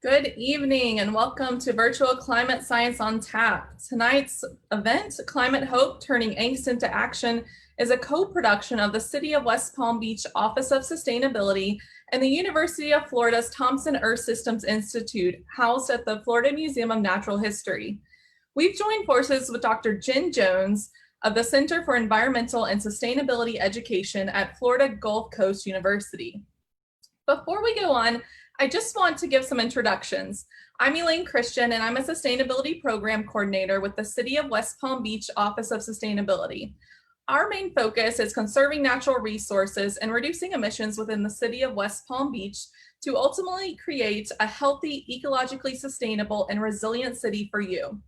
Good evening and welcome to Virtual Climate Science on Tap. Tonight's event, Climate Hope, Turning Angst into Action, is a co-production of the City of West Palm Beach Office of Sustainability and the University of Florida's Thompson Earth Systems Institute, housed at the Florida Museum of Natural History. We've joined forces with Dr. Jen Jones of the Center for Environmental and Sustainability Education at Florida Gulf Coast University. Before we go on, I just want to give some introductions. I'm Elaine Christian, and I'm a Sustainability Program Coordinator with the City of West Palm Beach Office of Sustainability. Our main focus is conserving natural resources and reducing emissions within the City of West Palm Beach to ultimately create a healthy, ecologically sustainable, and resilient city for you.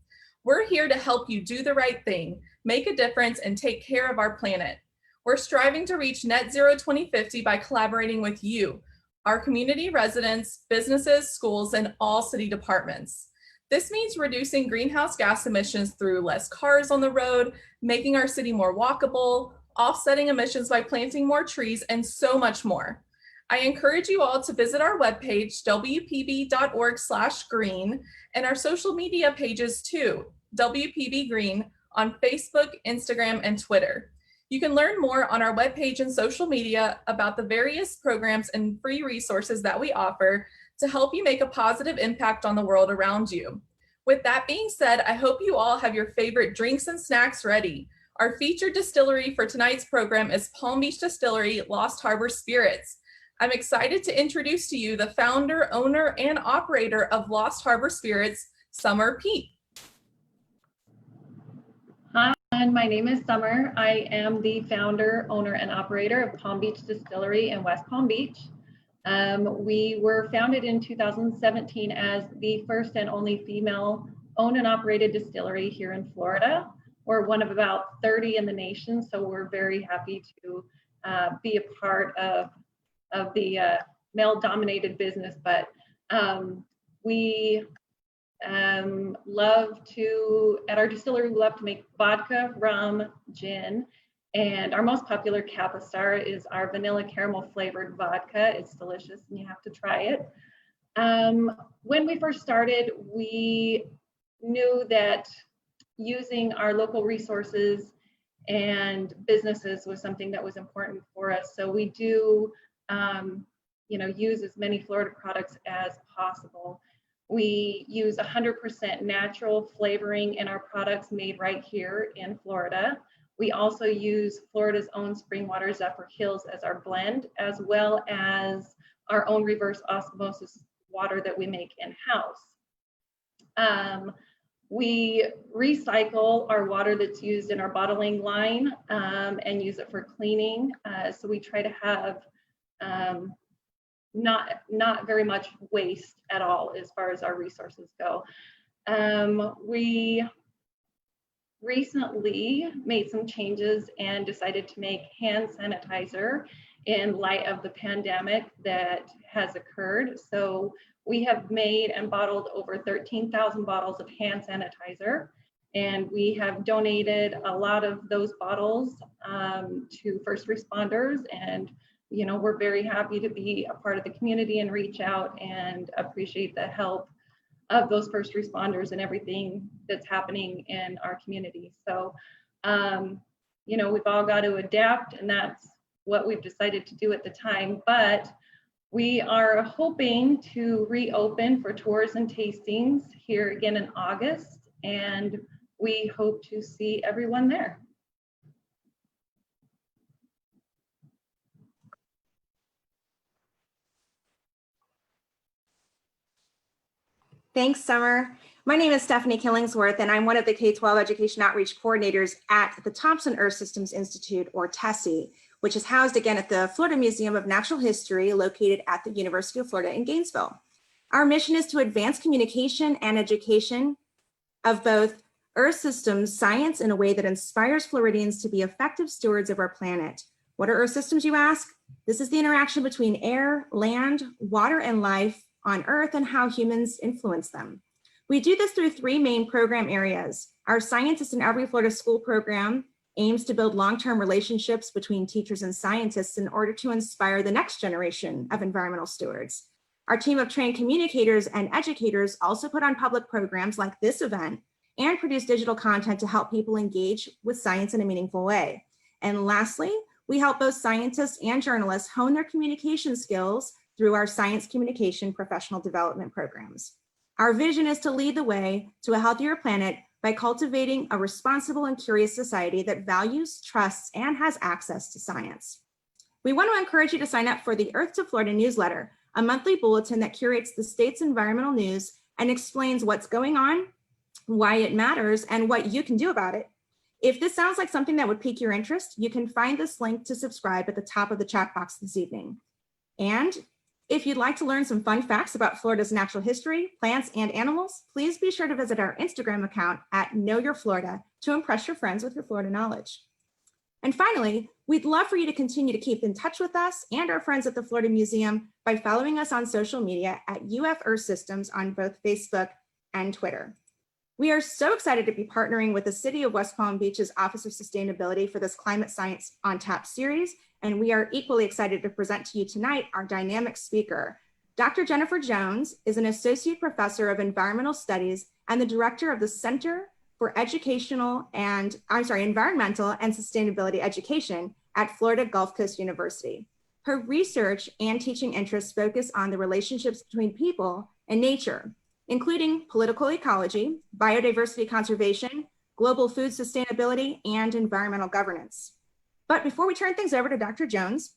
We're here to help you do the right thing, make a difference, and take care of our planet. We're striving to reach net zero 2050 by collaborating with you, our community residents, businesses, schools, and all city departments. This means reducing greenhouse gas emissions through less cars on the road, making our city more walkable, offsetting emissions by planting more trees, and so much more. I encourage you all to visit our webpage, wpb.org/green, and our social media pages too, WPB Green, on Facebook, Instagram, and Twitter. You can learn more on our webpage and social media about the various programs and free resources that we offer to help you make a positive impact on the world around you. With that being said, I hope you all have your favorite drinks and snacks ready. Our featured distillery for tonight's program is Palm Beach Distillery Lost Harbor Spirits. I'm excited to introduce to you the founder, owner, and operator of Lost Harbor Spirits, Summer Peet. Hi, my name is Summer. I am the founder, owner, and operator of Palm Beach Distillery in West Palm Beach. We were founded in 2017 as the first and only female owned and operated distillery here in Florida. We're one of about 30 in the nation, so we're very happy to be a part of the male-dominated business, but we love to, at our distillery, we love to make vodka, rum, gin, and our most popular Kappa Star is our vanilla caramel flavored vodka. It's delicious and you have to try it. When we first started, we knew that using our local resources and businesses was something that was important for us. So we do, use as many Florida products as possible. We use 100% natural flavoring in our products made right here in Florida. We also use Florida's own spring water Zephyr Hills as our blend, as well as our own reverse osmosis water that we make in-house. We recycle our water that's used in our bottling line and use it for cleaning. So we try to have not very much waste at all as far as our resources go. We recently made some changes and decided to make hand sanitizer in light of the pandemic that has occurred. So we have made and bottled over 13,000 bottles of hand sanitizer, and we have donated a lot of those bottles to first responders, and we're very happy to be a part of the community and reach out and appreciate the help of those first responders and everything that's happening in our community. So, we've all got to adapt, and that's what we've decided to do at the time. But we are hoping to reopen for tours and tastings here again in August, and we hope to see everyone there. Thanks, Summer. My name is Stephanie Killingsworth, and I'm one of the K-12 Education Outreach Coordinators at the Thompson Earth Systems Institute, or TESI, which is housed again at the Florida Museum of Natural History, located at the University of Florida in Gainesville. Our mission is to advance communication and education of both Earth systems science in a way that inspires Floridians to be effective stewards of our planet. What are Earth systems, you ask? This is the interaction between air, land, water, and life on Earth and how humans influence them. We do this through three main program areas. Our Scientists in Every Florida School program aims to build long-term relationships between teachers and scientists in order to inspire the next generation of environmental stewards. Our team of trained communicators and educators also put on public programs like this event and produce digital content to help people engage with science in a meaningful way. And lastly, we help both scientists and journalists hone their communication skills through our science communication professional development programs. Our vision is to lead the way to a healthier planet by cultivating a responsible and curious society that values, trusts, and has access to science. We want to encourage you to sign up for the Earth to Florida newsletter, a monthly bulletin that curates the state's environmental news and explains what's going on, why it matters, and what you can do about it. If this sounds like something that would pique your interest, you can find this link to subscribe at the top of the chat box this evening. And if you'd like to learn some fun facts about Florida's natural history, plants, and animals, please be sure to visit our Instagram account at Know Your Florida to impress your friends with your Florida knowledge. And finally, we'd love for you to continue to keep in touch with us and our friends at the Florida Museum by following us on social media at UF Earth Systems on both Facebook and Twitter. We are so excited to be partnering with the City of West Palm Beach's Office of Sustainability for this Climate Science on Tap series, and we are equally excited to present to you tonight our dynamic speaker. Dr. Jennifer Jones is an Associate Professor of Environmental Studies and the Director of the Center for Environmental and Sustainability Education at Florida Gulf Coast University. Her research and teaching interests focus on the relationships between people and nature, including political ecology, biodiversity conservation, global food sustainability, and environmental governance. But before we turn things over to Dr. Jones,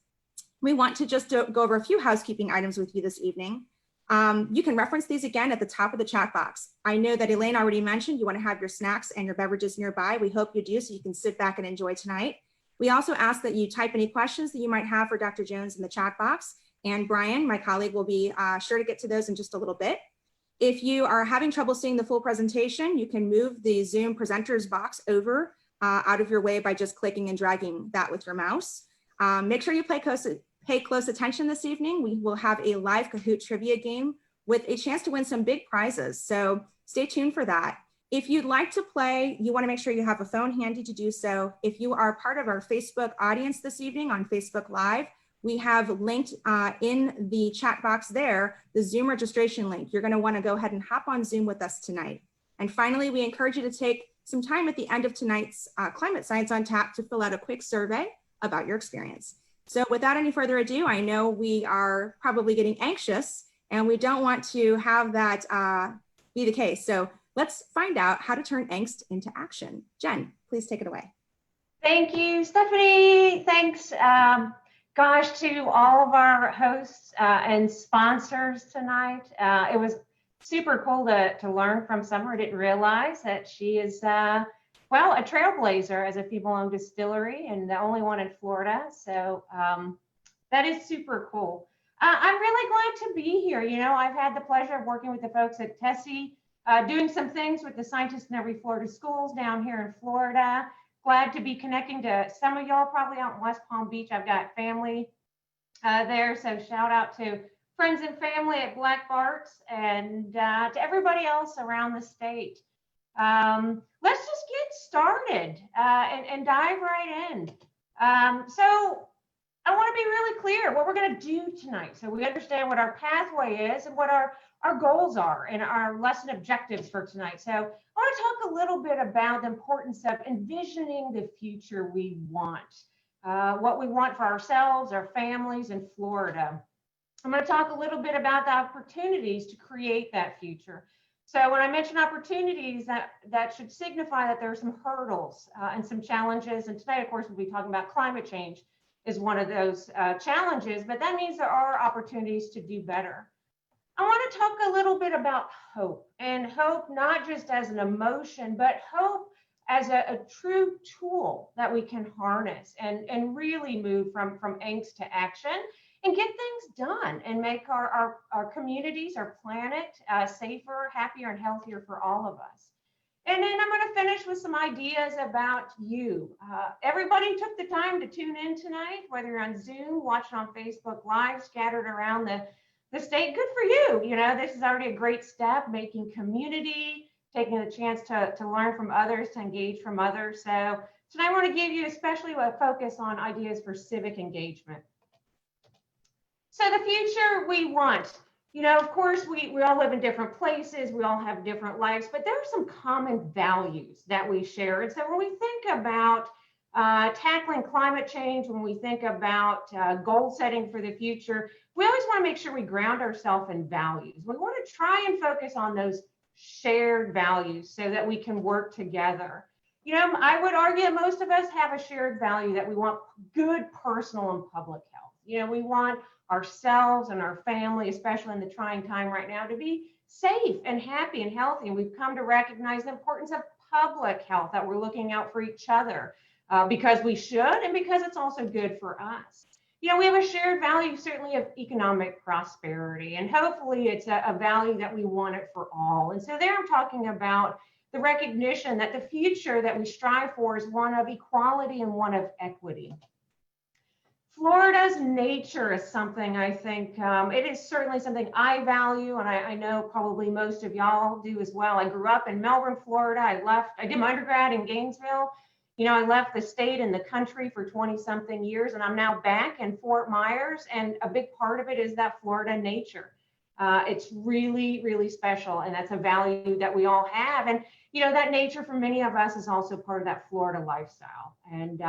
we want to just go over a few housekeeping items with you this evening. You can reference these again at the top of the chat box. I know that Elaine already mentioned you want to have your snacks and your beverages nearby. We hope you do so you can sit back and enjoy tonight. We also ask that you type any questions that you might have for Dr. Jones in the chat box, and Brian, my colleague, will be sure to get to those in just a little bit. If you are having trouble seeing the full presentation, you can move the Zoom presenters box over out of your way by just clicking and dragging that with your mouse. Make sure you pay close attention this evening. We will have a live Kahoot trivia game with a chance to win some big prizes. So stay tuned for that. If you'd like to play, you want to make sure you have a phone handy to do so. If you are part of our Facebook audience this evening on Facebook Live, we have linked in the chat box there, the Zoom registration link. You're going to want to go ahead and hop on Zoom with us tonight. And finally, we encourage you to take some time at the end of tonight's Climate Science on Tap to fill out a quick survey about your experience. So without any further ado, I know we are probably getting anxious and we don't want to have that be the case. So let's find out how to turn angst into action. Jen, please take it away. Thank you, Stephanie. Thanks. Gosh, to all of our hosts and sponsors tonight. It was super cool to learn from Summer. I didn't realize that she is, well, a trailblazer as a female-owned distillery and the only one in Florida. So that is super cool. I'm really glad to be here. You know, I've had the pleasure of working with the folks at Tessie, doing some things with the Scientists in Every Florida Schools down here in Florida. Glad to be connecting to some of y'all probably out in West Palm Beach. I've got family there, so shout out to friends and family at Black Bart's and to everybody else around the state. Let's just get started and dive right in. So I want to be really clear what we're going to do tonight, so we understand what our pathway is and what our goals are and our lesson objectives for tonight. So I want to talk a little bit about the importance of envisioning the future we want, what we want for ourselves, our families, and Florida. I'm going to talk a little bit about the opportunities to create that future. So when I mention opportunities, that should signify that there are some hurdles and some challenges. And tonight, of course, we'll be talking about climate change is one of those challenges, but that means there are opportunities to do better. I want to talk a little bit about hope, and hope not just as an emotion, but hope as a true tool that we can harness and really move from angst to action and get things done and make our communities, our planet safer, happier, and healthier for all of us. And then I'm going to finish with some ideas about you. Everybody took the time to tune in tonight, whether you're on Zoom, watching on Facebook Live, scattered around the state. Good for you. You know, this is already a great step, making community, taking a chance to learn from others, to engage from others. So tonight I want to give you especially a focus on ideas for civic engagement. So the future we want. Of course, we all live in different places, we all have different lives, but there are some common values that we share. And so when we think about tackling climate change, when we think about goal setting for the future, we always want to make sure we ground ourselves in values. We want to try and focus on those shared values so that we can work together. I would argue that most of us have a shared value that we want good personal and public health. We want ourselves and our family, especially in the trying time right now, to be safe and happy and healthy. And we've come to recognize the importance of public health, that we're looking out for each other because we should and because it's also good for us. We have a shared value, certainly, of economic prosperity, and hopefully it's a value that we want it for all. And so there I'm talking about the recognition that the future that we strive for is one of equality and one of equity. Florida's nature is something I think, it is certainly something I value, and I know probably most of y'all do as well. I grew up in Melbourne, Florida. I did my undergrad in Gainesville. I left the state and the country for 20-something years, and I'm now back in Fort Myers, and a big part of it is that Florida nature. It's really, really special, and that's a value that we all have. And, that nature for many of us is also part of that Florida lifestyle. And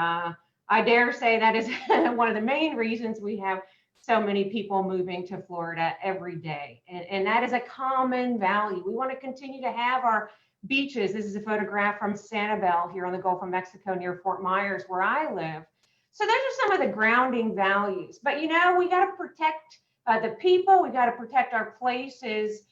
I dare say that is one of the main reasons we have so many people moving to Florida every day. And that is a common value. We want to continue to have our beaches. This is a photograph from Sanibel here on the Gulf of Mexico near Fort Myers, where I live. So those are some of the grounding values. But, we got to protect the people. We got to protect our places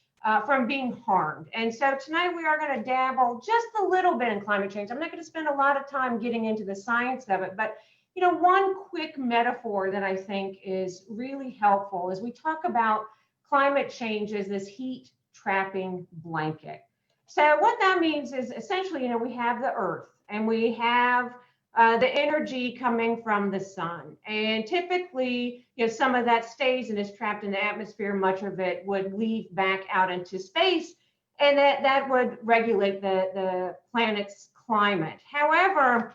from being harmed. And so tonight we are going to dabble just a little bit in climate change. I'm not going to spend a lot of time getting into the science of it, but one quick metaphor that I think is really helpful is we talk about climate change as this heat trapping blanket. So what that means is essentially, we have the earth and we have the energy coming from the sun. And typically, some of that stays and is trapped in the atmosphere. Much of it would leave back out into space, and that would regulate the planet's climate. However,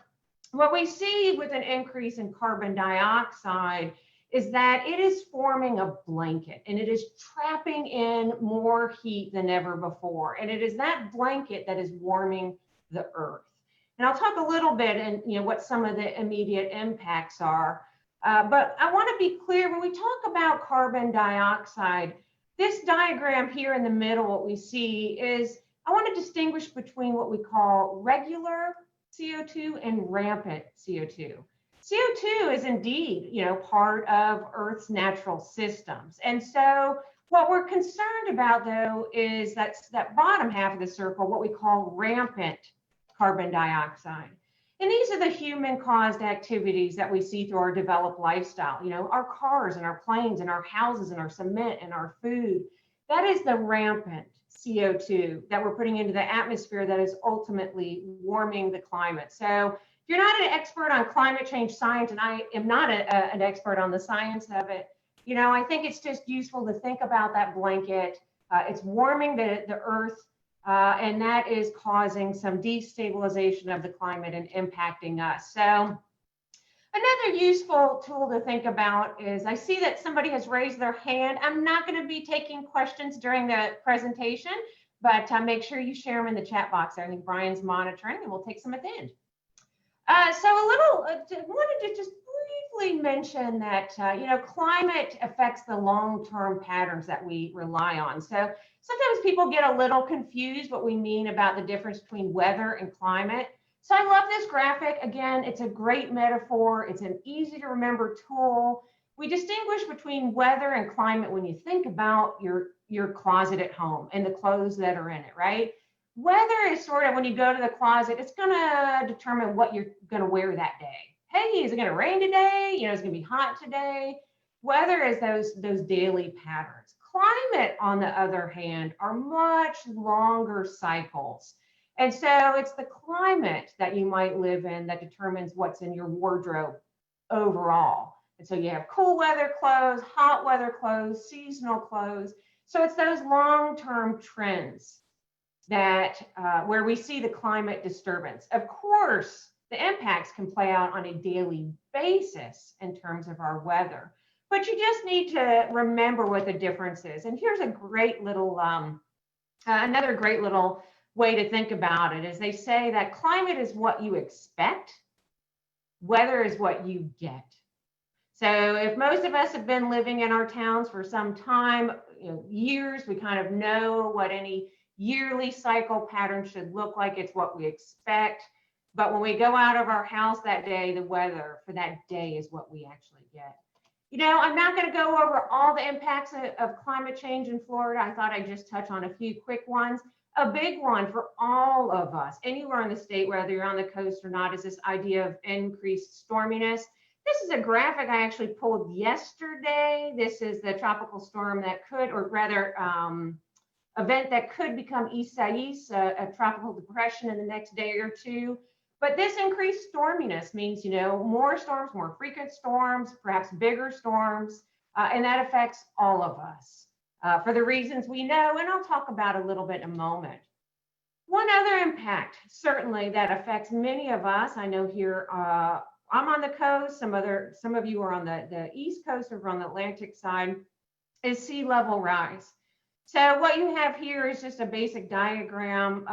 what we see with an increase in carbon dioxide is that it is forming a blanket, and it is trapping in more heat than ever before. And it is that blanket that is warming the earth. And I'll talk a little bit and what some of the immediate impacts are. But I want to be clear, when we talk about carbon dioxide, this diagram here in the middle, what we see is, I want to distinguish between what we call regular CO2 and rampant CO2. CO2 is indeed, part of Earth's natural systems. And so what we're concerned about, though, is that bottom half of the circle, what we call rampant carbon dioxide. And these are the human-caused activities that we see through our developed lifestyle. Our cars and our planes and our houses and our cement and our food. That is the rampant CO2 that we're putting into the atmosphere that is ultimately warming the climate. So if you're not an expert on climate change science, and I am not an expert on the science of it, I think it's just useful to think about that blanket. It's warming the earth, and that is causing some destabilization of the climate and impacting us. So another useful tool to think about is, I see that somebody has raised their hand. I'm not going to be taking questions during the presentation, but make sure you share them in the chat box. I think Brian's monitoring, and we'll take some at the end. So wanted to just briefly mention that, climate affects the long-term patterns that we rely on. So sometimes people get a little confused what we mean about the difference between weather and climate. So I love this graphic. Again, it's a great metaphor. It's an easy to remember tool. We distinguish between weather and climate when you think about your closet at home and the clothes that are in it, right? Weather is sort of, when you go to the closet, it's going to determine what you're going to wear that day. Hey, is it going to rain today? Is it going to be hot today? Weather is those daily patterns. Climate, on the other hand, are much longer cycles. And so it's the climate that you might live in that determines what's in your wardrobe overall. And so you have cool weather clothes, hot weather clothes, seasonal clothes. So it's those long-term trends that where we see the climate disturbance. Of course, the impacts can play out on a daily basis in terms of our weather. but you just need to remember what the difference is. And here's a great little, another great little way to think about it is they say that climate is what you expect, weather is what you get. So if most of us have been living in our towns for some time, years, we kind of know what any yearly cycle pattern should look like. It's what we expect. But when we go out of our house that day, the weather for that day is what we actually get. I'm not going to go over all the impacts of climate change in Florida. I thought I'd just touch on a few quick ones. A big one for all of us, anywhere in the state, whether you're on the coast or not, is this idea of increased storminess. This is a graphic I actually pulled yesterday. This is the tropical storm that could, or rather, event that could become Isaias, a tropical depression in the next day or two. But this increased storminess means, more storms, more frequent storms, perhaps bigger storms, and that affects all of us for the reasons we know, and I'll talk about a little bit in a moment. One other impact, certainly, that affects many of us, I know here, I'm on the coast, some of you are on the East Coast over on the Atlantic side, is sea level rise. So what you have here is just a basic diagram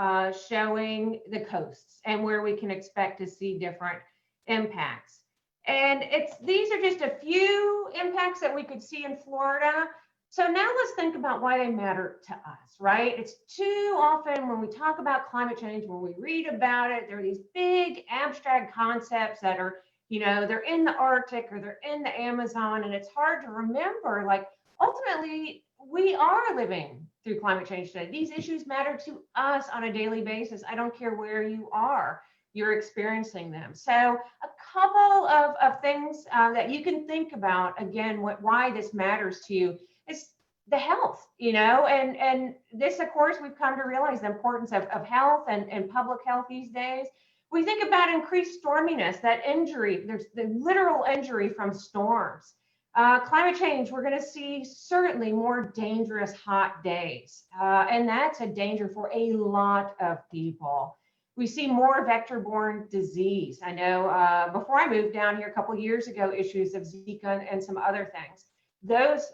showing the coasts and where we can expect to see different impacts. And these are just a few impacts that we could see in Florida. So now let's think about why they matter to us, right? It's too often when we talk about climate change, when we read about it, there are these big abstract concepts that are, they're in the Arctic or they're in the Amazon, and it's hard to remember, like, ultimately, we are living through climate change today. These issues matter to us on a daily basis. I don't care where you are, you're experiencing them. So a couple of things that you can think about, again, why this matters to you is the health, and this, of course, we've come to realize the importance of health and public health these days. We think about increased storminess, that injury, there's the literal injury from storms. Climate change, we're going to see certainly more dangerous hot days, and that's a danger for a lot of people. We see more vector-borne disease. I know before I moved down here a couple of years ago, issues of Zika and some other things. Those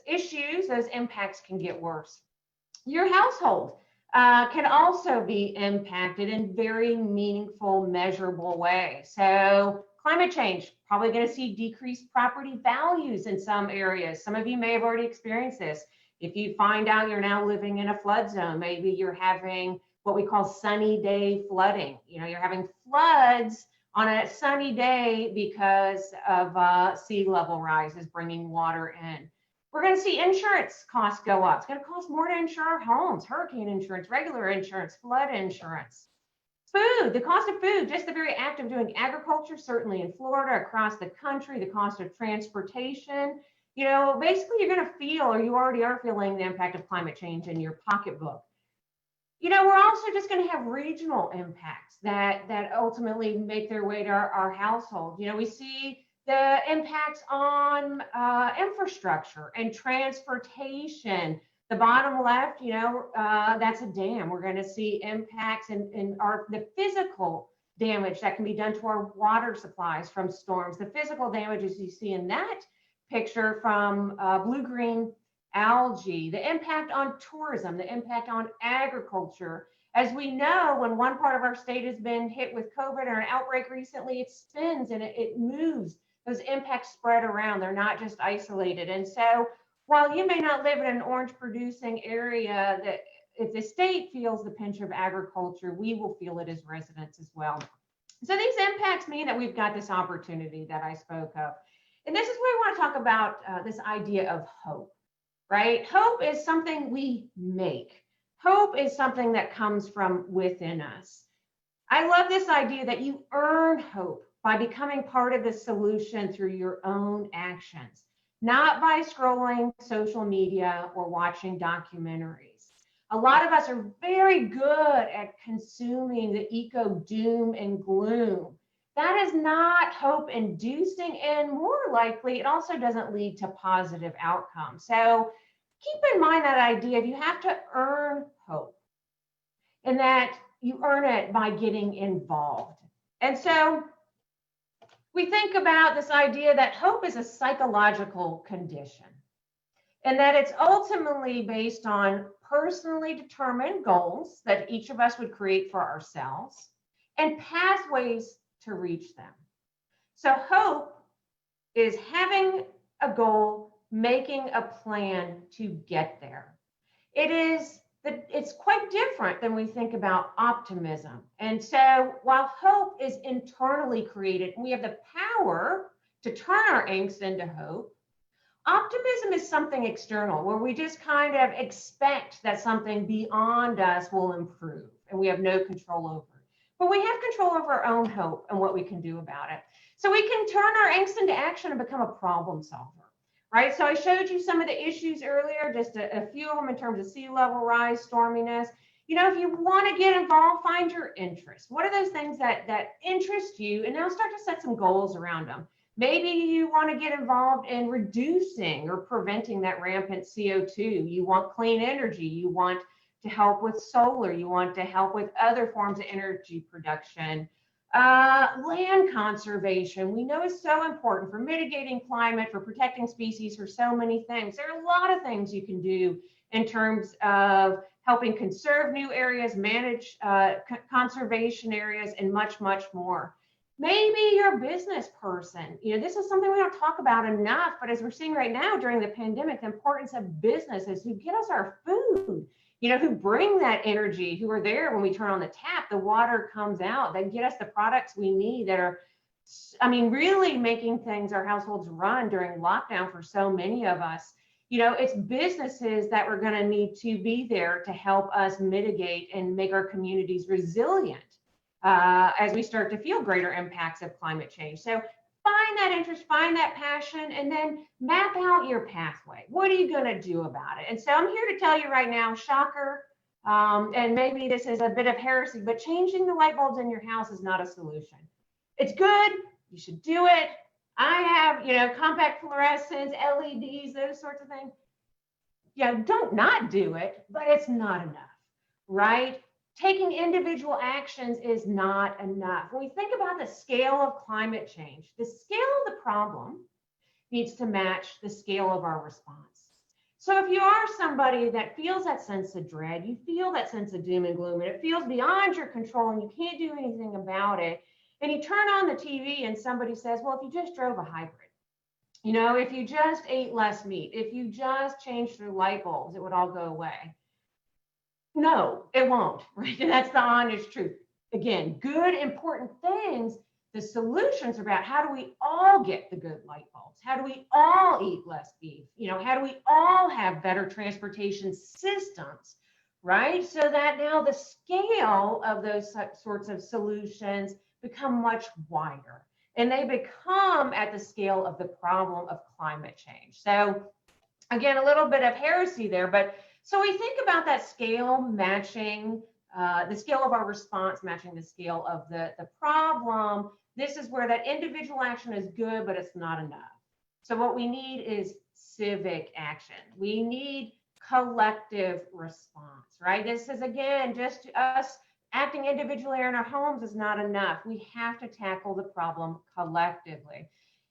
issues, those impacts can get worse. Your household can also be impacted in very meaningful, measurable ways. So climate change, probably going to see decreased property values in some areas. Some of you may have already experienced this. If you find out you're now living in a flood zone, maybe you're having what we call sunny day flooding. You're having floods on a sunny day because of sea level rises bringing water in. We're going to see insurance costs go up. It's going to cost more to insure our homes, hurricane insurance, regular insurance, flood insurance. Food, the cost of food, just the very act of doing agriculture, certainly in Florida, across the country, the cost of transportation. Basically you're going to feel, or you already are feeling, the impact of climate change in your pocketbook. We're also just going to have regional impacts that ultimately make their way to our household. We see the impacts on infrastructure and transportation. The bottom left, that's a dam. We're going to see impacts in the physical damage that can be done to our water supplies from storms. The physical damages you see in that picture from blue-green algae, the impact on tourism, the impact on agriculture. As we know, when one part of our state has been hit with COVID or an outbreak recently, it spins and it moves. Those impacts spread around. They're not just isolated. And so while you may not live in an orange producing area, that if the state feels the pinch of agriculture, we will feel it as residents as well. So these impacts mean that we've got this opportunity that I spoke of. And this is where we want to talk about this idea of hope, right? Hope is something we make. Hope is something that comes from within us. I love this idea that you earn hope by becoming part of the solution through your own actions, not by scrolling social media or watching documentaries. A lot of us are very good at consuming the eco doom and gloom. That is not hope inducing, and more likely, it also doesn't lead to positive outcomes. So keep in mind that idea of you have to earn hope, and that you earn it by getting involved. And so we think about this idea that hope is a psychological condition and that it's ultimately based on personally determined goals that each of us would create for ourselves and pathways to reach them. So hope is having a goal, making a plan to get there. It's quite different than we think about optimism. And so while hope is internally created, and we have the power to turn our angst into hope, optimism is something external where we just kind of expect that something beyond us will improve and we have no control over it. But we have control over our own hope and what we can do about it. So we can turn our angst into action and become a problem solver. Right, so I showed you some of the issues earlier, just a few of them in terms of sea level rise, storminess. You know, if you want to get involved, find your interest. What are those things that interest you? And now start to set some goals around them. Maybe you want to get involved in reducing or preventing that rampant CO2. You want clean energy. You want to help with solar. You want to help with other forms of energy production. Land conservation, we know is so important for mitigating climate, for protecting species, for so many things. There are a lot of things you can do in terms of helping conserve new areas, manage conservation areas, and much, much more. Maybe you're a business person. You know, this is something we don't talk about enough, but as we're seeing right now during the pandemic, the importance of businesses who get us our food, you know, who bring that energy, who are there when we turn on the tap, the water comes out, they get us the products we need that are, I mean, really making things our households run during lockdown for so many of us. You know, it's businesses that we're going to need to be there to help us mitigate and make our communities resilient as we start to feel greater impacts of climate change. So find that interest, find that passion, and then map out your pathway. What are you going to do about it? And so I'm here to tell you right now, shocker, and maybe this is a bit of heresy, but changing the light bulbs in your house is not a solution. It's good. You should do it. I have, you know, compact fluorescents, LEDs, those sorts of things. Yeah, don't not do it, but it's not enough, right? Taking individual actions is not enough. When we think about the scale of climate change, the scale of the problem needs to match the scale of our response. So if you are somebody that feels that sense of dread, you feel that sense of doom and gloom, and it feels beyond your control and you can't do anything about it, and you turn on the TV and somebody says, well, if you just drove a hybrid, you know, if you just ate less meat, if you just changed your light bulbs, it would all go away. No, it won't, right? And that's the honest truth. Again, good, important things. The solutions are about how do we all get the good light bulbs? How do we all eat less beef? You know, how do we all have better transportation systems, right? So that now the scale of those sorts of solutions become much wider and they become at the scale of the problem of climate change. So again, a little bit of heresy there, but so we think about that scale matching the scale of our response matching the scale of the problem. This is where that individual action is good, but it's not enough. So what we need is civic action. We need collective response, right? This is, again, just us acting individually in our homes is not enough. We have to tackle the problem collectively.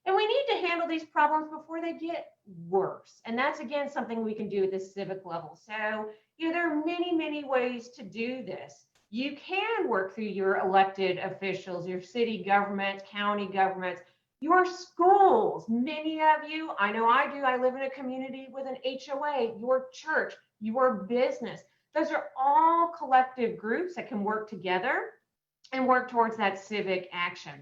And we need to handle these problems before they get worse. And that's, again, something we can do at the civic level. So, you know, there are many, many ways to do this. You can work through your elected officials, your city governments, county governments, your schools. Many of you, I know I do, I live in a community with an HOA, your church, your business. Those are all collective groups that can work together and work towards that civic action.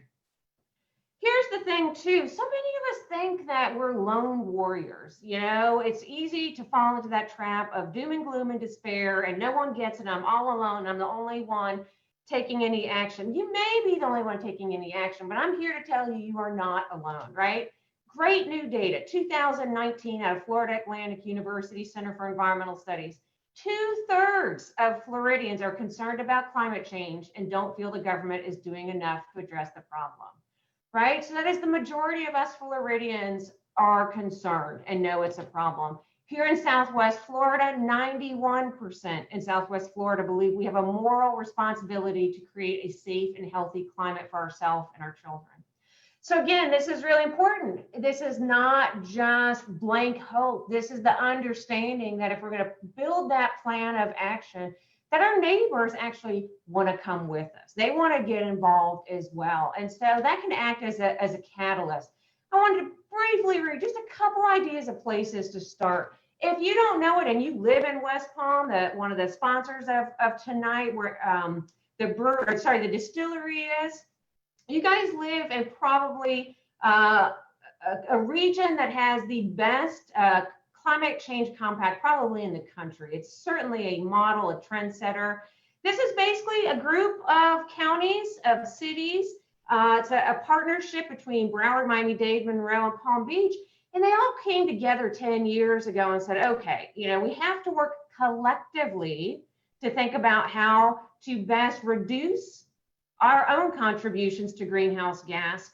Here's the thing too, so many of us think that we're lone warriors. You know, it's easy to fall into that trap of doom and gloom and despair and no one gets it, I'm all alone, I'm the only one taking any action. You may be the only one taking any action, but I'm here to tell you, you are not alone, right? Great new data, 2019 out of Florida Atlantic University Center for Environmental Studies. 2/3 of Floridians are concerned about climate change and don't feel the government is doing enough to address the problem. Right? So that is the majority of us Floridians are concerned and know it's a problem. Here in Southwest Florida, 91% in Southwest Florida believe we have a moral responsibility to create a safe and healthy climate for ourselves and our children. So again, this is really important. This is not just blank hope. This is the understanding that if we're going to build that plan of action, that our neighbors actually want to come with us. They want to get involved as well. And so that can act as a catalyst. I wanted to briefly read just a couple ideas of places to start. If you don't know it and you live in West Palm, one of the sponsors of tonight, where the distillery is, you guys live in probably a region that has the best climate change compact probably in the country. It's certainly a model, a trendsetter. This is basically a group of counties, of cities. It's a partnership between Broward, Miami-Dade, Monroe, and Palm Beach. And they all came together 10 years ago and said, okay, we have to work collectively to think about how to best reduce our own contributions to greenhouse gas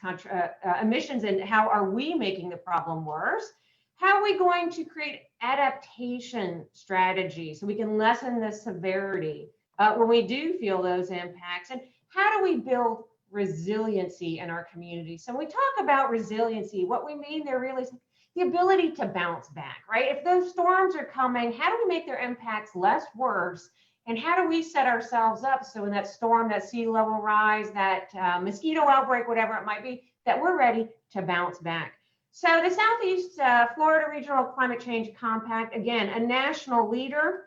emissions, and how are we making the problem worse? How are we going to create adaptation strategies so we can lessen the severity when we do feel those impacts? And how do we build resiliency in our community? So when we talk about resiliency, what we mean there really is the ability to bounce back, right? If those storms are coming, how do we make their impacts less worse? And how do we set ourselves up so in that storm, that sea level rise, that mosquito outbreak, whatever it might be, that we're ready to bounce back? So the Southeast Florida Regional Climate Change Compact, again, a national leader.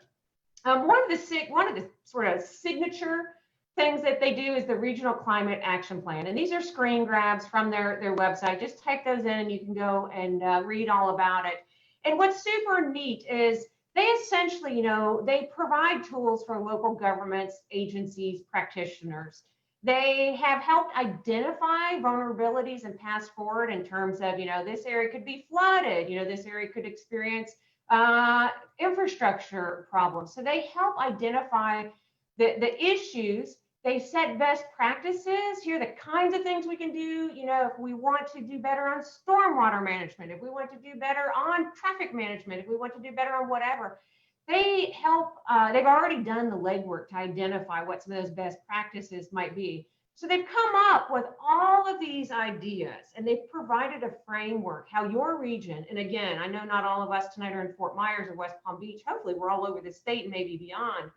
One of the sort of signature things that they do is the Regional Climate Action Plan. And these are screen grabs from their website. Just type those in and you can go and read all about it. And what's super neat is they essentially, they provide tools for local governments, agencies, practitioners. They have helped identify vulnerabilities and paths forward in terms of, this area could be flooded, this area could experience infrastructure problems. So they help identify the issues. They set best practices. Here are the kinds of things we can do, if we want to do better on stormwater management, if we want to do better on traffic management, if we want to do better on whatever. They help, they've already done the legwork to identify what some of those best practices might be. So they've come up with all of these ideas and they've provided a framework how your region, and again, I know not all of us tonight are in Fort Myers or West Palm Beach. Hopefully we're all over the state and maybe beyond.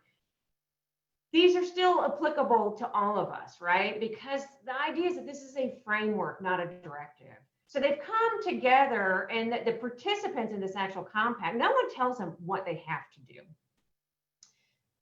These are still applicable to all of us, right? Because the idea is that this is a framework, not a directive. So they've come together, and the participants in this actual compact, no one tells them what they have to do,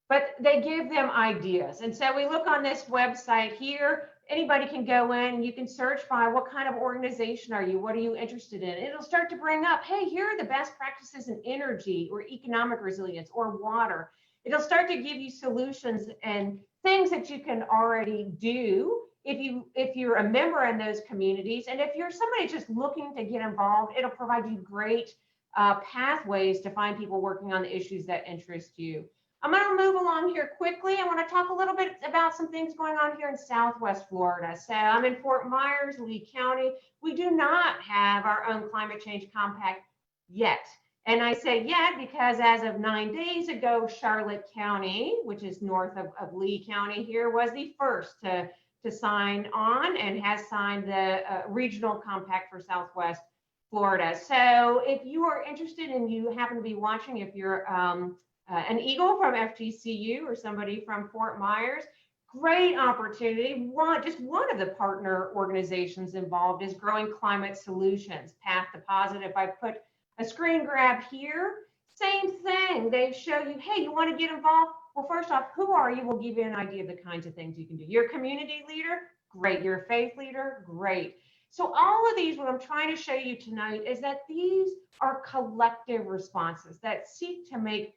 but they give them ideas. And so we look on this website here, anybody can go in and you can search by what kind of organization are you? What are you interested in? It'll start to bring up, hey, here are the best practices in energy or economic resilience or water. It'll start to give you solutions and things that you can already do if you're a member in those communities. And if you're somebody just looking to get involved, it'll provide you great pathways to find people working on the issues that interest you. I'm going to move along here quickly. I want to talk a little bit about some things going on here in Southwest Florida. So I'm in Fort Myers, Lee County. We do not have our own climate change compact yet. And I say yet because as of 9 days ago, Charlotte County, which is north of Lee County here, was the first to sign on and has signed the regional compact for Southwest Florida. So if you are interested and you happen to be watching, if you're an Eagle from FGCU or somebody from Fort Myers, great opportunity. Just one of the partner organizations involved is Growing Climate Solutions, Path to Positive. I put a screen grab here, same thing. They show you, hey, you want to get involved? Well, first off, who are you? We'll give you an idea of the kinds of things you can do. You're a community leader? Great. You're a faith leader? Great. So all of these, what I'm trying to show you tonight is that these are collective responses that seek to make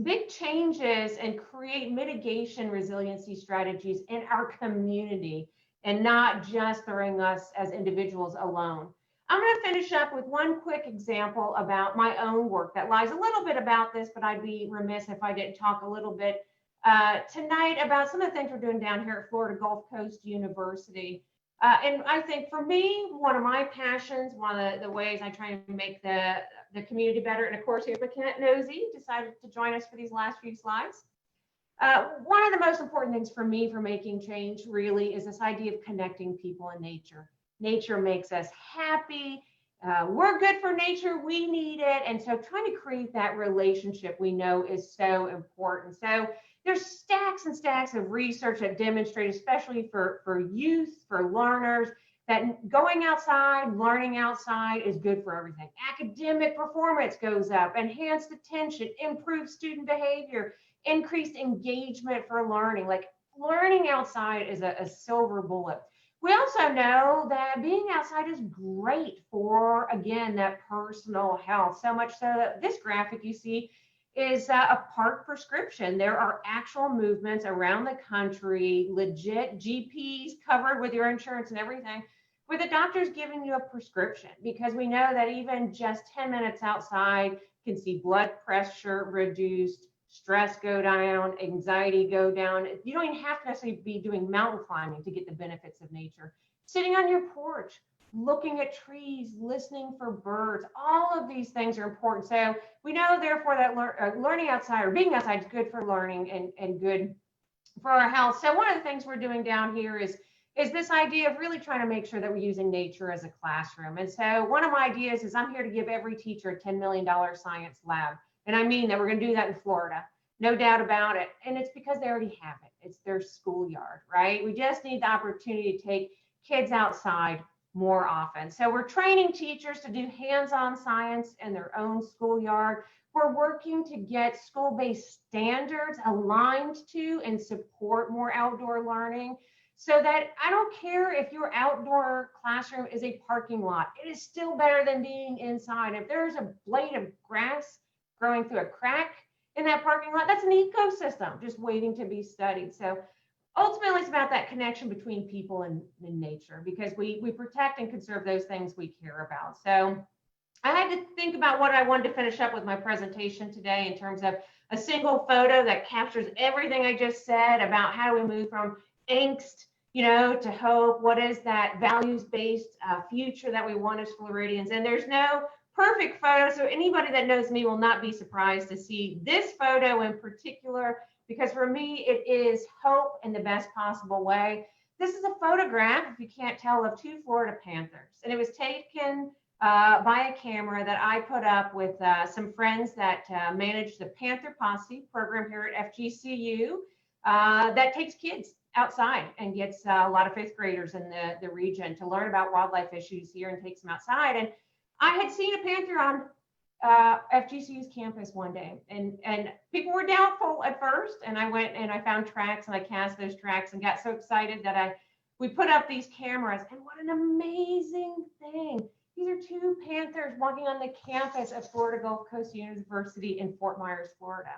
big changes and create mitigation resiliency strategies in our community and not just throwing us as individuals alone. I'm going to finish up with one quick example about my own work that lies a little bit about this, but I'd be remiss if I didn't talk a little bit tonight about some of the things we're doing down here at Florida Gulf Coast University. And I think for me, one of my passions, one of the ways I try to make the community better, and of course, here's McKenna Nosey decided to join us for these last few slides. One of the most important things for me for making change really is this idea of connecting people and nature. Nature makes us happy. We're good for nature. We need it. And so trying to create that relationship we know is so important. So there's stacks and stacks of research that demonstrate, especially for youth, for learners, that going outside, learning outside is good for everything. Academic performance goes up, enhanced attention, improved student behavior, increased engagement for learning. Like learning outside is a silver bullet. We also know that being outside is great for, again, that personal health. So much so that this graphic you see is a park prescription. There are actual movements around the country, legit GPs covered with your insurance and everything, where the doctor's giving you a prescription, because we know that even just 10 minutes outside can see blood pressure reduced, stress go down, anxiety go down. You don't even have to necessarily be doing mountain climbing to get the benefits of nature. Sitting on your porch, looking at trees, listening for birds, all of these things are important. So we know, therefore, that learning outside or being outside is good for learning and good for our health. So one of the things we're doing down here is this idea of really trying to make sure that we're using nature as a classroom. And so one of my ideas is I'm here to give every teacher a $10 million science lab. And I mean that we're going to do that in Florida, no doubt about it. And it's because they already have it. It's their schoolyard, right? We just need the opportunity to take kids outside more often. So we're training teachers to do hands-on science in their own schoolyard. We're working to get school-based standards aligned to and support more outdoor learning, so that I don't care if your outdoor classroom is a parking lot, it is still better than being inside. If there's a blade of grass growing through a crack in that parking lot, that's an ecosystem just waiting to be studied. So ultimately, it's about that connection between people and nature, because we protect and conserve those things we care about. So I had to think about what I wanted to finish up with my presentation today in terms of a single photo that captures everything I just said about how do we move from angst, to hope. What is that values-based future that we want as Floridians? And there's no perfect photo, so anybody that knows me will not be surprised to see this photo in particular, because for me, it is hope in the best possible way. This is a photograph, if you can't tell, of two Florida Panthers, and it was taken by a camera that I put up with some friends that manage the Panther Posse program here at FGCU that takes kids outside and gets a lot of fifth graders in the region to learn about wildlife issues here and takes them outside. And I had seen a panther on FGCU's campus one day, and people were doubtful at first, and I went and I found tracks and I cast those tracks and got so excited that we put up these cameras, and what an amazing thing. These are two panthers walking on the campus of Florida Gulf Coast University in Fort Myers, Florida.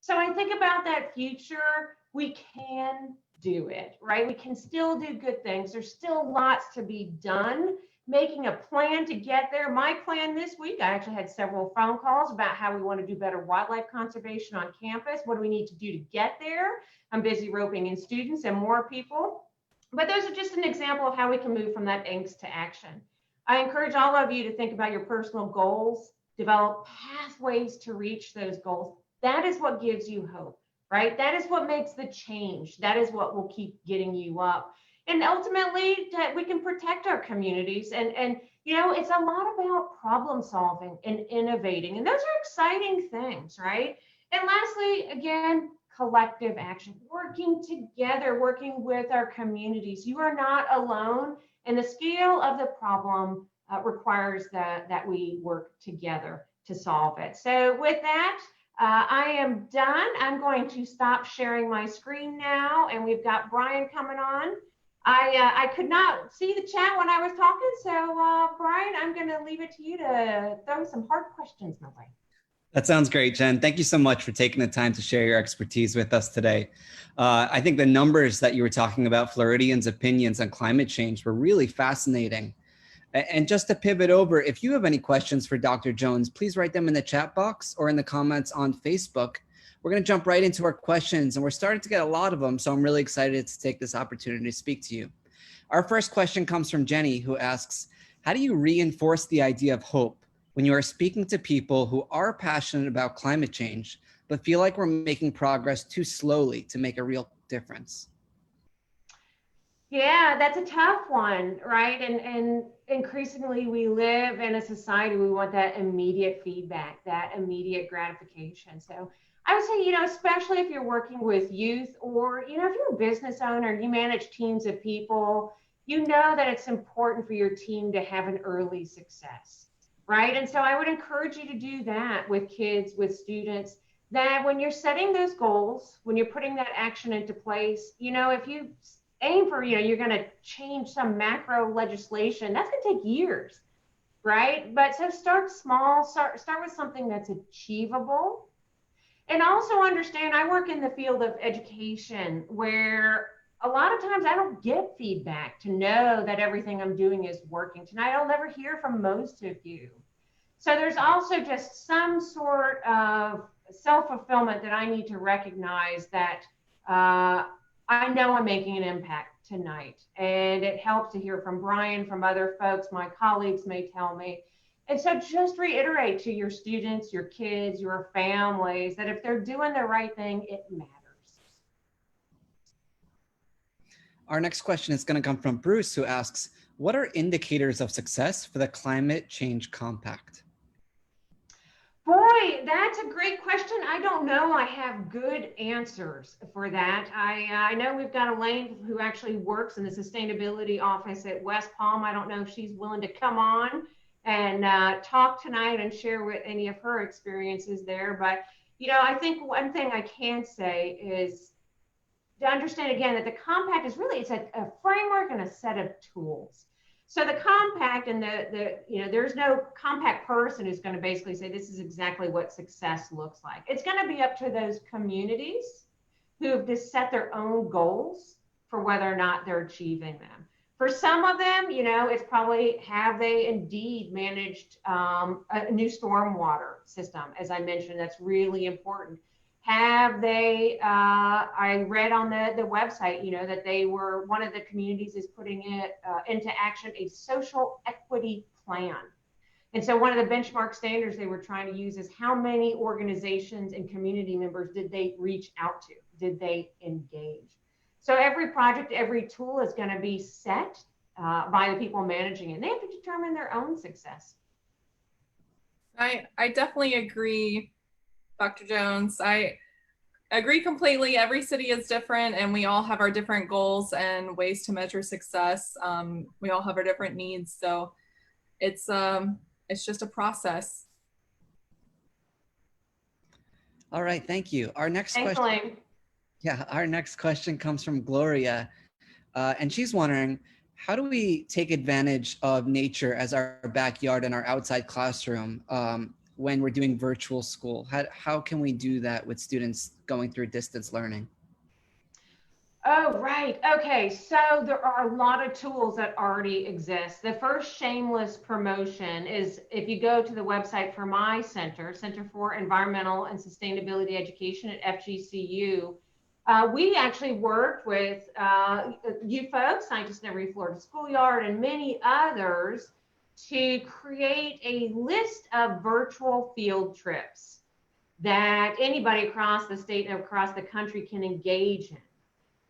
So I think about that future. We can do it, right? We can still do good things. There's still lots to be done. Making a plan to get there. My plan this week, I actually had several phone calls about how we want to do better wildlife conservation on campus. What do we need to do to get there? I'm busy roping in students and more people. But those are just an example of how we can move from that angst to action. I encourage all of you to think about your personal goals, develop pathways to reach those goals. That is what gives you hope, right? That is what makes the change. That is what will keep getting you up. And ultimately, that we can protect our communities. And it's a lot about problem solving and innovating. And those are exciting things, right? And lastly, again, collective action, working together, working with our communities. You are not alone. And the scale of the problem requires that we work together to solve it. So with that, I am done. I'm going to stop sharing my screen now. And we've got Brian coming on. I could not see the chat when I was talking, so Brian, I'm going to leave it to you to throw some hard questions my way. That sounds great, Jen. Thank you so much for taking the time to share your expertise with us today. I think the numbers that you were talking about, Floridians' opinions on climate change, were really fascinating. And just to pivot over, if you have any questions for Dr. Jones, please write them in the chat box or in the comments on Facebook. We're going to jump right into our questions, and we're starting to get a lot of them, so I'm really excited to take this opportunity to speak to you. Our first question comes from Jenny, who asks, how do you reinforce the idea of hope when you are speaking to people who are passionate about climate change, but feel like we're making progress too slowly to make a real difference? Yeah, that's a tough one, right? And increasingly we live in a society, we want that immediate feedback, that immediate gratification. So I would say, especially if you're working with youth or, if you're a business owner, you manage teams of people, you know that it's important for your team to have an early success, right? And so I would encourage you to do that with kids, with students, that when you're setting those goals, when you're putting that action into place, if you aim for, you're going to change some macro legislation, that's going to take years, right? But so start small, start with something that's achievable. And also understand, I work in the field of education where a lot of times I don't get feedback to know that everything I'm doing is working. Tonight, I'll never hear from most of you. So there's also just some sort of self-fulfillment that I need to recognize that I know I'm making an impact tonight. And it helps to hear from Brian, from other folks, my colleagues may tell me. And so just reiterate to your students, your kids, your families, that if they're doing the right thing, it matters. Our next question is going to come from Bruce, who asks, what are indicators of success for the Climate Change Compact? Boy, that's a great question. I don't know. I have good answers for that. I know we've got Elaine who actually works in the sustainability office at West Palm. I don't know if she's willing to come on and talk tonight and share with any of her experiences there. But, I think one thing I can say is to understand again that the compact is really, it's a framework and a set of tools. So the compact and there's no compact person who's going to basically say this is exactly what success looks like. It's going to be up to those communities who have just set their own goals for whether or not they're achieving them. For some of them, it's probably, have they indeed managed a new stormwater system? As I mentioned, that's really important. Have they, I read on the website, that they were, one of the communities is putting it into action, a social equity plan. And so one of the benchmark standards they were trying to use is how many organizations and community members did they reach out to? Did they engage? So every project, every tool is going to be set by the people managing it. And they have to determine their own success. I definitely agree, Dr. Jones. I agree completely. Every city is different and we all have our different goals and ways to measure success. We all have our different needs. So it's just a process. All right, thank you. Our next Thanks, question. Elaine. Yeah, our next question comes from Gloria, and she's wondering, how do we take advantage of nature as our backyard and our outside classroom when we're doing virtual school? How can we do that with students going through distance learning? Oh, right. Okay. So there are a lot of tools that already exist. The first shameless promotion is if you go to the website for my center, Center for Environmental and Sustainability Education at FGCU, we actually worked with you folks, Scientists in Every Florida Schoolyard, and many others to create a list of virtual field trips that anybody across the state and across the country can engage in.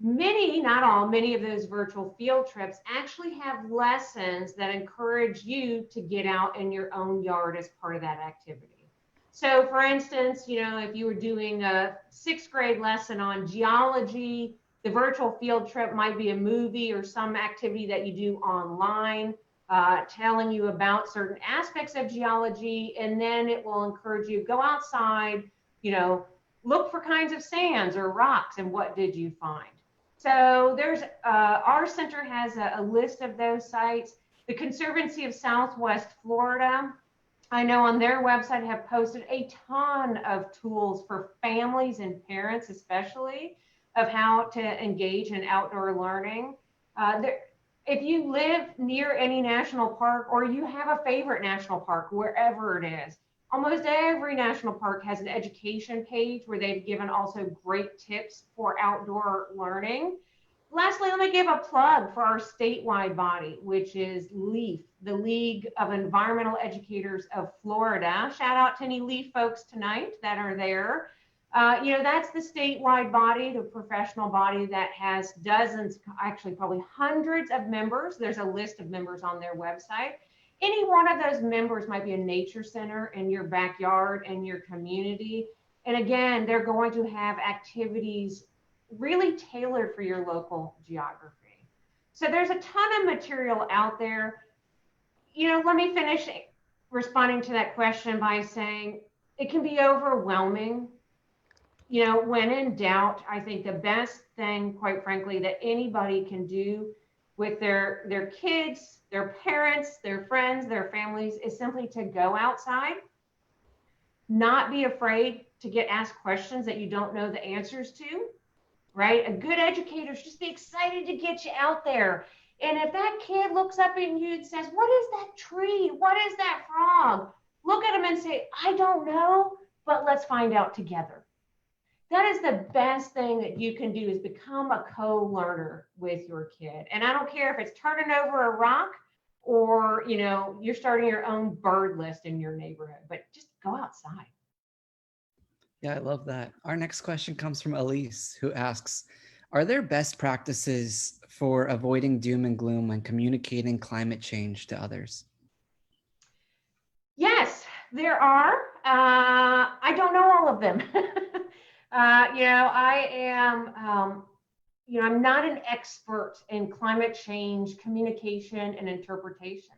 Many, not all, many of those virtual field trips actually have lessons that encourage you to get out in your own yard as part of that activity. So for instance, if you were doing a 6th grade lesson on geology, the virtual field trip might be a movie or some activity that you do online, telling you about certain aspects of geology, and then it will encourage you to go outside, look for kinds of sands or rocks, and what did you find? So there's, our center has a list of those sites. The Conservancy of Southwest Florida, I know on their website have posted a ton of tools for families and parents, especially, of how to engage in outdoor learning. If you live near any national park or you have a favorite national park, wherever it is, almost every national park has an education page where they've given also great tips for outdoor learning. Lastly, let me give a plug for our statewide body, which is LEAF, the League of Environmental Educators of Florida. Shout out to any LEAF folks tonight that are there. That's the statewide body, the professional body that has dozens, actually probably hundreds of members. There's a list of members on their website. Any one of those members might be a nature center in your backyard and your community. And again, they're going to have activities really tailored for your local geography. So there's a ton of material out there. Let me finish responding to that question by saying it can be overwhelming. When in doubt, I think the best thing, quite frankly, that anybody can do with their kids, their parents, their friends, their families is simply to go outside, not be afraid to get asked questions that you don't know the answers to, right? A good educator should just be excited to get you out there. And if that kid looks up at you and says, "What is that tree? What is that frog?" Look at them and say, "I don't know, but let's find out together." That is the best thing that you can do, is become a co-learner with your kid. And I don't care if it's turning over a rock or, you're starting your own bird list in your neighborhood, but just go outside. Yeah, I love that. Our next question comes from Elise, who asks, are there best practices for avoiding doom and gloom when communicating climate change to others? Yes, there are. I don't know all of them. I'm not an expert in climate change communication and interpretation.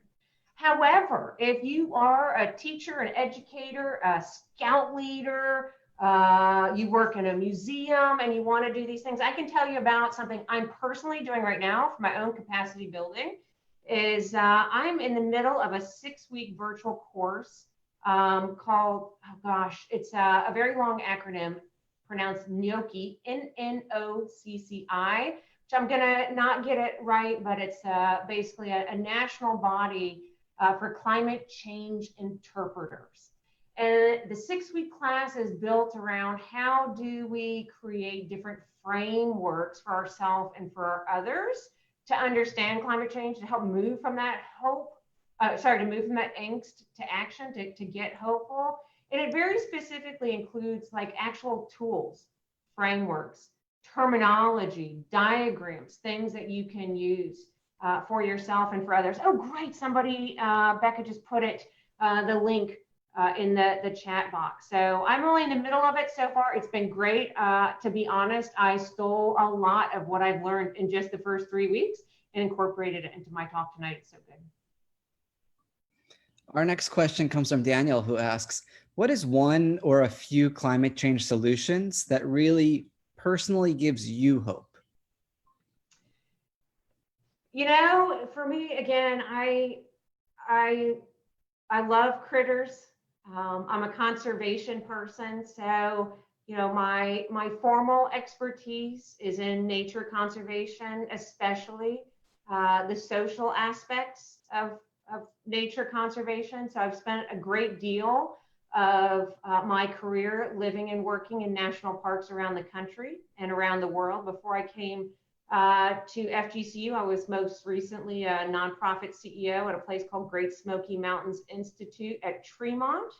However, if you are a teacher, an educator, a scout leader, you work in a museum and you want to do these things, I can tell you about something I'm personally doing right now for my own capacity building. I'm in the middle of a 6-week virtual course called, it's a very long acronym, pronounced Gnocchi, N-N-O-C-C-I, which I'm gonna not get it right, but it's basically a national body for climate change interpreters. And the 6-week class is built around how do we create different frameworks for ourselves and for our others to understand climate change, to help move from that to move from that angst to action, to get hopeful. And it very specifically includes like actual tools, frameworks, terminology, diagrams, things that you can use for yourself and for others. Oh, great. Somebody, Becca just put the link in the chat box. So I'm only in the middle of it so far. It's been great. To be honest, I stole a lot of what I've learned in just the first 3 weeks and incorporated it into my talk tonight. It's so good. Our next question comes from Daniel, who asks, what is one or a few climate change solutions that really personally gives you hope? For me, again, I love critters. I'm a conservation person. So, my formal expertise is in nature conservation, especially the social aspects of nature conservation. So I've spent a great deal of my career living and working in national parks around the country and around the world. Before I came to FGCU, I was most recently a nonprofit CEO at a place called Great Smoky Mountains Institute at Tremont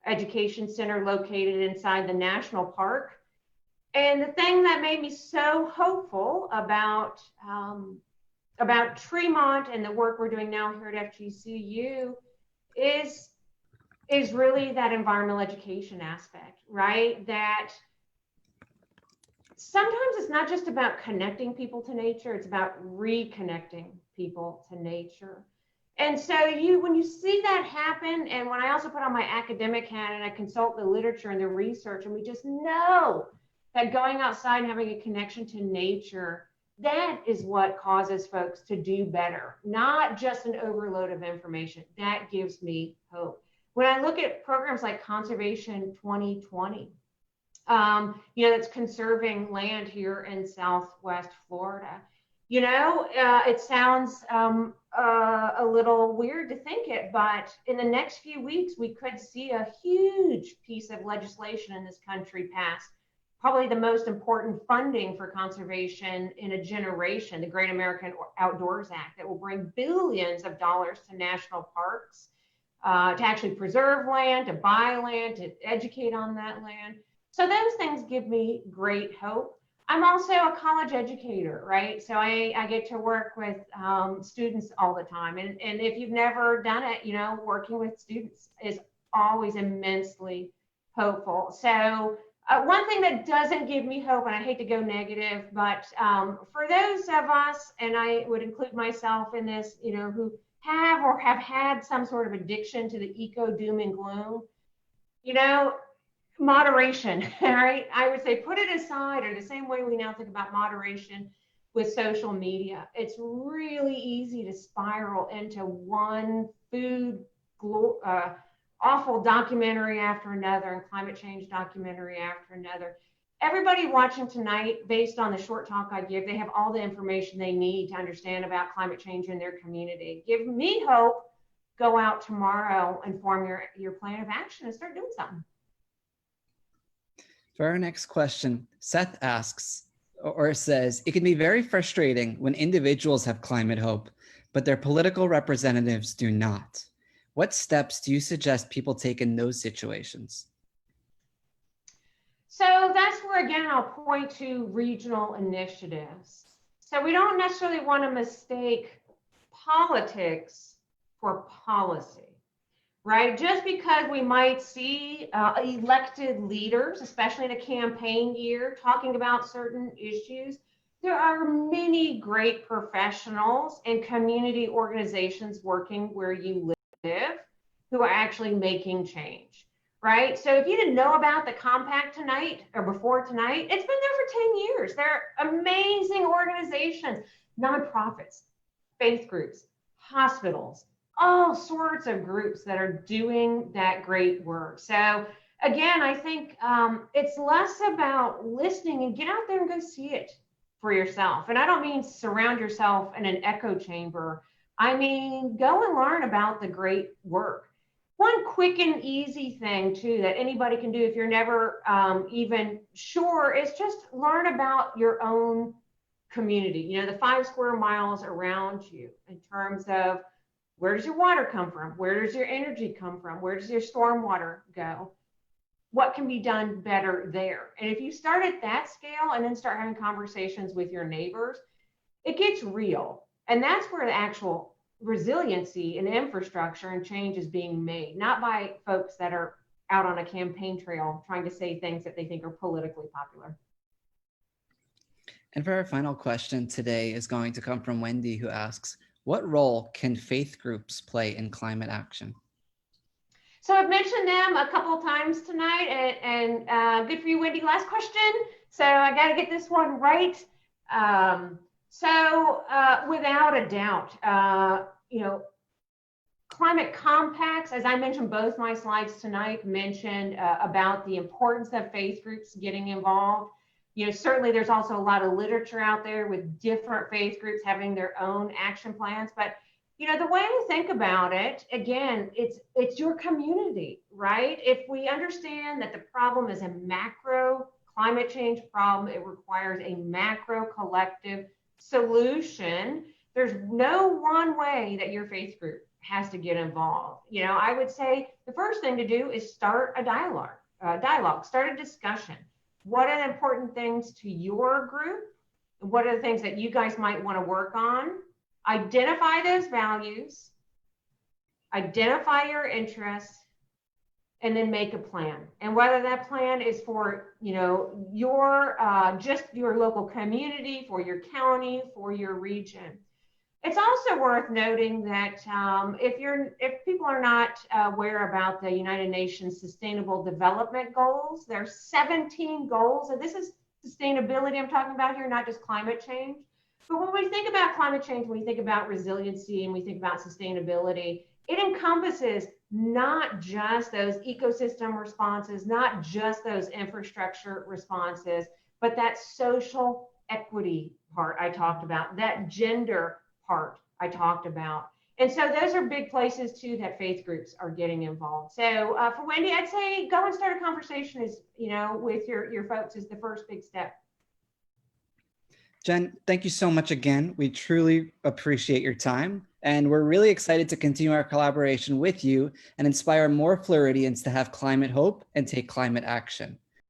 Education Center, located inside the national park. And the thing that made me so hopeful about Tremont and the work we're doing now here at FGCU is really that environmental education aspect, right? That sometimes it's not just about connecting people to nature, it's about reconnecting people to nature. And so when you see that happen, and when I also put on my academic hat and I consult the literature and the research, and we just know that going outside and having a connection to nature, that is what causes folks to do better, not just an overload of information. That gives me hope. When I look at programs like Conservation 2020, that's conserving land here in Southwest Florida, it sounds a little weird to think it, but in the next few weeks, we could see a huge piece of legislation in this country passed. Probably the most important funding for conservation in a generation, the Great American Outdoors Act, that will bring billions of dollars to national parks to actually preserve land, to buy land, to educate on that land. So those things give me great hope. I'm also a college educator, right? So I get to work with students all the time. And if you've never done it, you know, working with students is always immensely hopeful. So one thing that doesn't give me hope, and I hate to go negative, but for those of us, and I would include myself in this, you know, who have or have had some sort of addiction to the eco doom and gloom, you know, moderation, right? I would say put it aside, or the same way we now think about moderation with social media. It's really easy to spiral into one food awful documentary after another and climate change documentary after another. Everybody watching tonight, based on the short talk I give, they have all the information they need to understand about climate change in their community. Give me hope. Go out tomorrow and form your plan of action and start doing something. For our next question, Seth asks or says, it can be very frustrating when individuals have climate hope, but their political representatives do not. What steps do you suggest people take in those situations? So that's where, again, I'll point to regional initiatives. So we don't necessarily want to mistake politics for policy, right? Just because we might see elected leaders, especially in a campaign year, talking about certain issues, there are many great professionals and community organizations working where you live who are actually making change, right? So if you didn't know about the compact tonight or before tonight, it's been there for 10 years. They're amazing organizations, nonprofits, faith groups, hospitals, all sorts of groups that are doing that great work. So again, I think it's less about listening and get out there and go see it for yourself. And I don't mean surround yourself in an echo chamber. I mean, go and learn about the great work. One quick and easy thing too that anybody can do if you're never even sure is just learn about your own community, you know, the 5 square miles around you in terms of where does your water come from? Where does your energy come from? Where does your stormwater go? What can be done better there? And if you start at that scale and then start having conversations with your neighbors, it gets real. And that's where the actual resiliency and infrastructure and change is being made, not by folks that are out on a campaign trail trying to say things that they think are politically popular. And for our final question today is going to come from Wendy, who asks, what role can faith groups play in climate action? So I've mentioned them a couple of times tonight, and good for you, Wendy. Last question. So I got to get this one right. Without a doubt, you know, climate compacts, as I mentioned, both my slides tonight mentioned about the importance of faith groups getting involved. You know, certainly there's also a lot of literature out there with different faith groups having their own action plans, but you know, the way to think about it, again, it's your community, right? If we understand that the problem is a macro climate change problem, it requires a macro collective solution. There's no one way that your faith group has to get involved. You know, I would say the first thing to do is start a dialogue, start a discussion. What are the important things to your group? What are the things that you guys might want to work on? Identify those values, identify your interests, and then make a plan. And whether that plan is for, you know, your just your local community, for your county, for your region. It's also worth noting that if people are not aware about the United Nations Sustainable Development Goals, there are 17 goals, and this is sustainability I'm talking about here, not just climate change. But when we think about climate change, when we think about resiliency and we think about sustainability, it encompasses not just those ecosystem responses, not just those infrastructure responses, but that social equity part I talked about, that gender part I talked about. And so those are big places too that faith groups are getting involved. So for Wendy, I'd say go and start a conversation with your folks is the first big step. Jen, thank you so much again. We truly appreciate your time, and we're really excited to continue our collaboration with you and inspire more Floridians to have climate hope and take climate action.